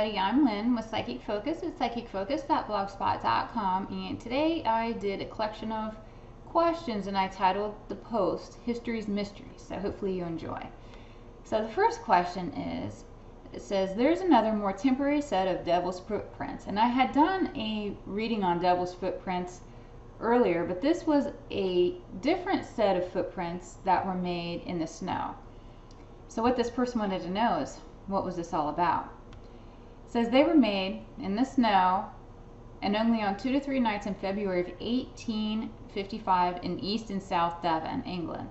everybody, I'm Lynn with Psychic Focus at psychicfocus.blogspot.com, and today I did a collection of questions and I titled the post History's Mysteries, so hopefully you enjoy. So the first question is, it says, there's another more temporary set of devil's footprints, and I had done a reading on devil's footprints earlier, but this was a different set of footprints that were made in the snow. So what this person wanted to know is, what was this all about? It says they were made in the snow and only on 2 to 3 nights in February of 1855 in East and South Devon, England.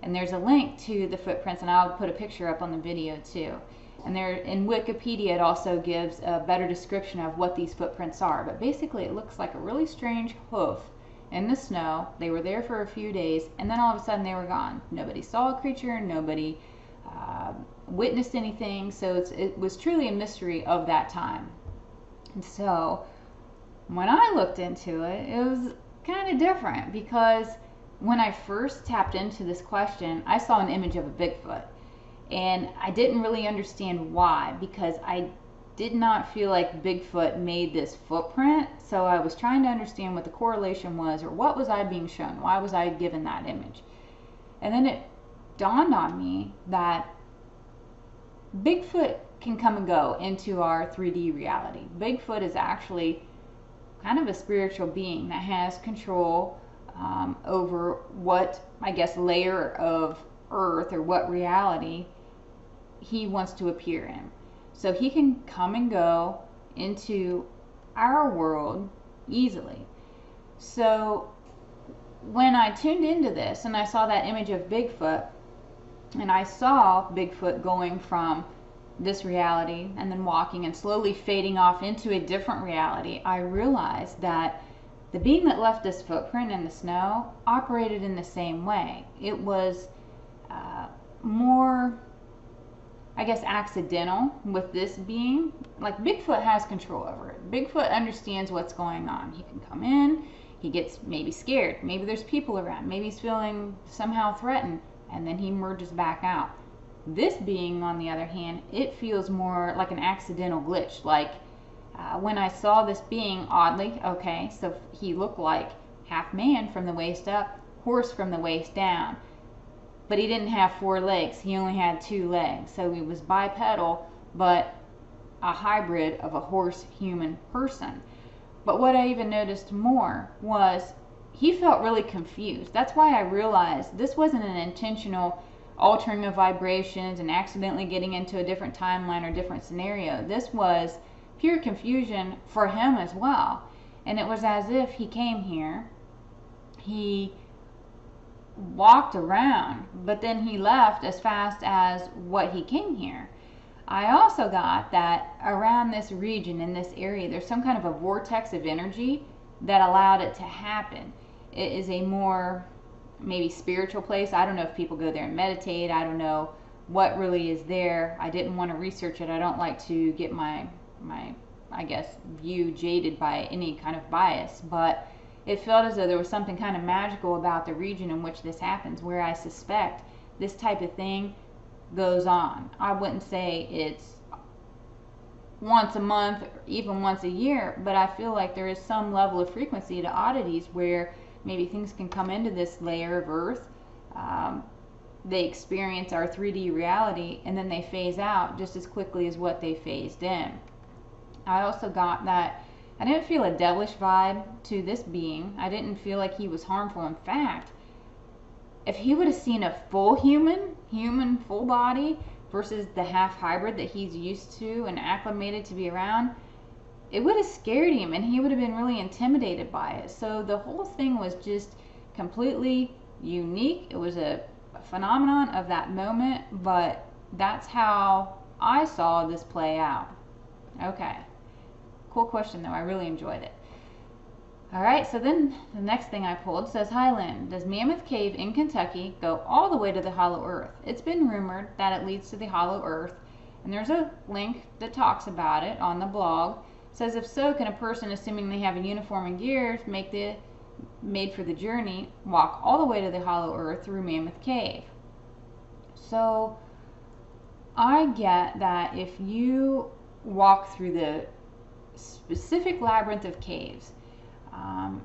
And there's a link to the footprints, and I'll put a picture up on the video too. And there in Wikipedia it also gives a better description of what these footprints are. But basically it looks like a really strange hoof in the snow. They were there for a few days and then all of a sudden they were gone. Nobody saw a creature, nobody witnessed anything, so it was truly a mystery of that time. And so when I looked into it, it was kind of different, because when I first tapped into this question, I saw an image of a Bigfoot, and I didn't really understand why, because I did not feel like Bigfoot made this footprint. So I was trying to understand what the correlation was, or what was I being shown, why was I given that image. And then it dawned on me that Bigfoot can come and go into our 3D reality. Bigfoot is actually kind of a spiritual being that has control over what, I guess, layer of earth or what reality he wants to appear in. So he can come and go into our world easily. So when I tuned into this and I saw that image of Bigfoot, and I saw Bigfoot going from this reality and then walking and slowly fading off into a different reality, I realized that the being that left this footprint in the snow operated in the same way. It was more, I guess, accidental with this being. Like, Bigfoot has control over it. Bigfoot understands what's going on. He can come in, he gets maybe scared, maybe there's people around, maybe he's feeling somehow threatened, and then he merges back out. This being, on the other hand, it feels more like an accidental glitch. Like when I saw this being, oddly, okay, so he looked like half man from the waist up, horse from the waist down, but he didn't have 4 legs, he only had 2 legs. So he was bipedal, but a hybrid of a horse human person. But what I even noticed more was he felt really confused. That's why I realized this wasn't an intentional altering of vibrations and accidentally getting into a different timeline or different scenario. This was pure confusion for him as well. And it was as if he came here, he walked around, but then he left as fast as what he came here. I also got that around this region, in this area, there's some kind of a vortex of energy that allowed it to happen. It is a more maybe spiritual place. I don't know if people go there and meditate. I don't know what really is there. I didn't want to research it. I don't like to get my I guess, view jaded by any kind of bias, but it felt as though there was something kind of magical about the region in which this happens, where I suspect this type of thing goes on. I wouldn't say it's once a month or even once a year, but I feel like there is some level of frequency to oddities where maybe things can come into this layer of earth, they experience our 3D reality, and then they phase out just as quickly as what they phased in. I also got that I didn't feel a devilish vibe to this being. I didn't feel like he was harmful. In fact, if he would have seen a full human full body versus the half hybrid that he's used to and acclimated to be around, it would have scared him and he would have been really intimidated by it. So the whole thing was just completely unique. It was a phenomenon of that moment, but that's how I saw this play out. Okay, cool question though. I really enjoyed it. Alright, so then the next thing I pulled says, hi Lynn, does Mammoth Cave in Kentucky go all the way to the hollow earth? It's been rumored that it leads to the hollow earth, and there's a link that talks about it on the blog. It says, if so, can a person, assuming they have a uniform and gear made for the journey, walk all the way to the hollow earth through Mammoth Cave? So I get that if you walk through the specific labyrinth of caves, um,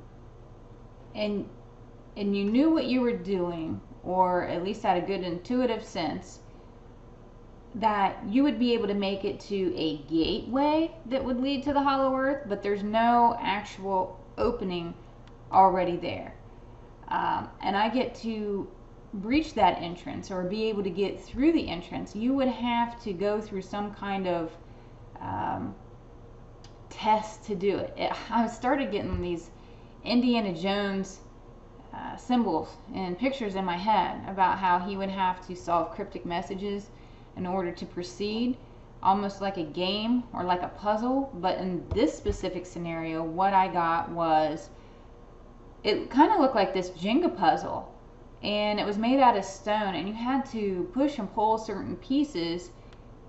and you knew what you were doing, or at least had a good intuitive sense that you would be able to make it to a gateway that would lead to the hollow earth, but there's no actual opening already there. And I get to breach that entrance or be able to get through the entrance, you would have to go through some kind of test to do it. I started getting these Indiana Jones symbols and pictures in my head about how he would have to solve cryptic messages in order to proceed, almost like a game or like a puzzle. But in this specific scenario, what I got was, it kind of looked like this Jenga puzzle, and it was made out of stone, and you had to push and pull certain pieces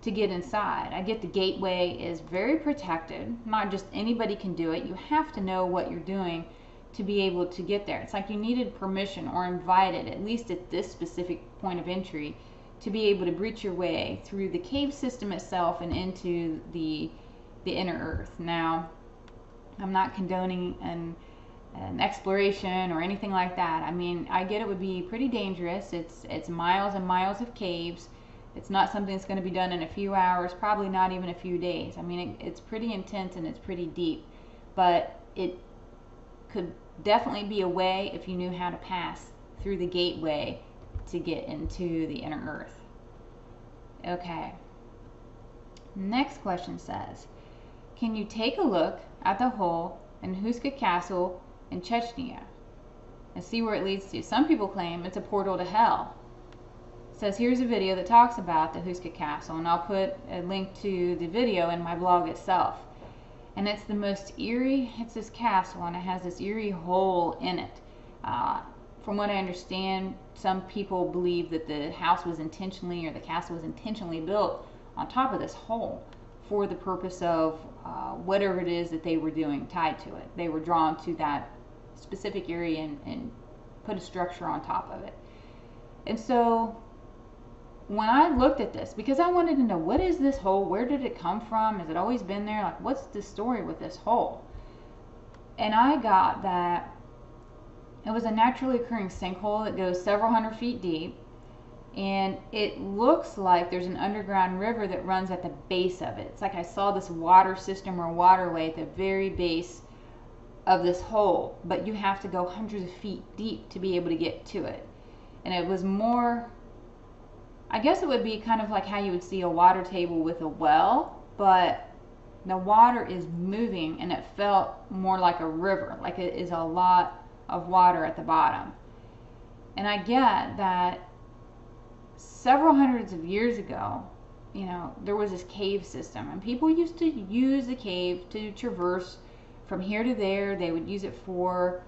to get inside. I get the gateway is very protected. Not just anybody can do it. You have to know what you're doing to be able to get there. It's like you needed permission or invited, at least at this specific point of entry, to be able to breach your way through the cave system itself and into the inner earth. Now, I'm not condoning an exploration or anything like that. I mean, I get it would be pretty dangerous. It's miles and miles of caves. It's not something that's going to be done in a few hours, probably not even a few days. I mean, it's pretty intense and it's pretty deep, but it could definitely be a way if you knew how to pass through the gateway to get into the inner earth. Okay. Next question says, can you take a look at the hole in Houska Castle in Chechnya and see where it leads to? Some people claim it's a portal to hell. It says here's a video that talks about the Houska Castle, and I'll put a link to the video in my blog itself. And it's the most eerie, it's this castle, and it has this eerie hole in it. From what I understand, some people believe that the house was intentionally, or the castle was intentionally built on top of this hole for the purpose of whatever it is that they were doing tied to it. They were drawn to that specific area and put a structure on top of it. And so when I looked at this, because I wanted to know, what is this hole? Where did it come from? Has it always been there? Like, what's the story with this hole? And I got that it was a naturally occurring sinkhole that goes several hundred feet deep, and it looks like there's an underground river that runs at the base of it. It's like I saw this water system or waterway at the very base of this hole, but you have to go hundreds of feet deep to be able to get to it. And it was more, I guess it would be kind of like how you would see a water table with a well, but the water is moving, and it felt more like a river, like it is a lot of water at the bottom. And I get that several hundreds of years ago, you know, there was this cave system, and people used to use the cave to traverse from here to there. They would use it for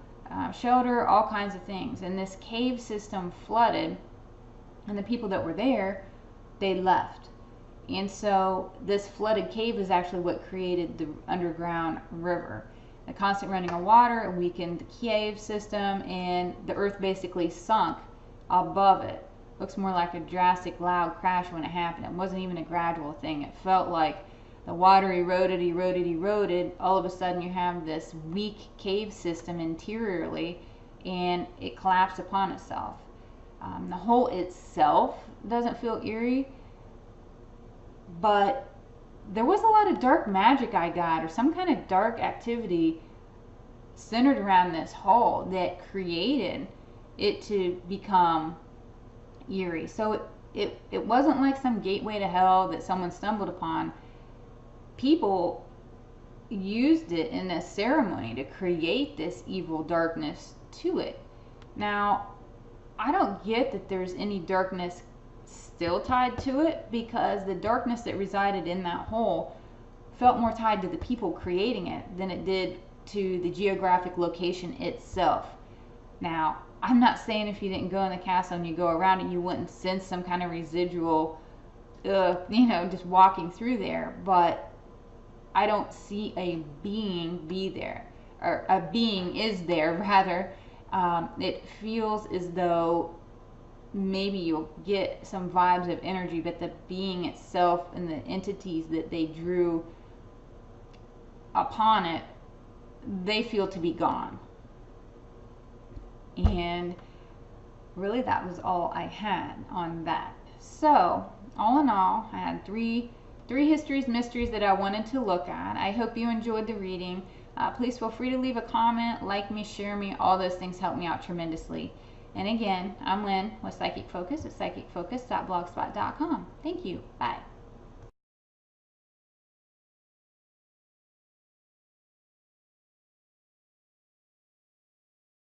shelter, all kinds of things. And this cave system flooded, and the people that were there, they left. And so this flooded cave is actually what created the underground river. The constant running of water weakened the cave system, and the earth basically sunk above it. Looks more like a drastic, loud crash when it happened. It wasn't even a gradual thing. It felt like the water eroded. All of a sudden you have this weak cave system interiorly, and it collapsed upon itself. The hole itself doesn't feel eerie, but there was a lot of dark magic I got, or some kind of dark activity centered around this hole that created it to become eerie. So it wasn't like some gateway to hell that someone stumbled upon. People used it in a ceremony to create this evil darkness to it. Now, I don't get that there's any darkness still tied to it, because the darkness that resided in that hole felt more tied to the people creating it than it did to the geographic location itself. Now, I'm not saying if you didn't go in the castle and you go around it, you wouldn't sense some kind of residual, just walking through there, but I don't see a being be there, or a being is there, rather. It feels as though maybe you'll get some vibes of energy, but the being itself and the entities that they drew upon it, they feel to be gone. And really that was all I had on that. So all in all, I had three histories, mysteries that I wanted to look at. I hope you enjoyed the reading. Please feel free to leave a comment, like me, share me. All those things help me out tremendously. And again, I'm Lynn with Psychic Focus at psychicfocus.blogspot.com. Thank you. Bye.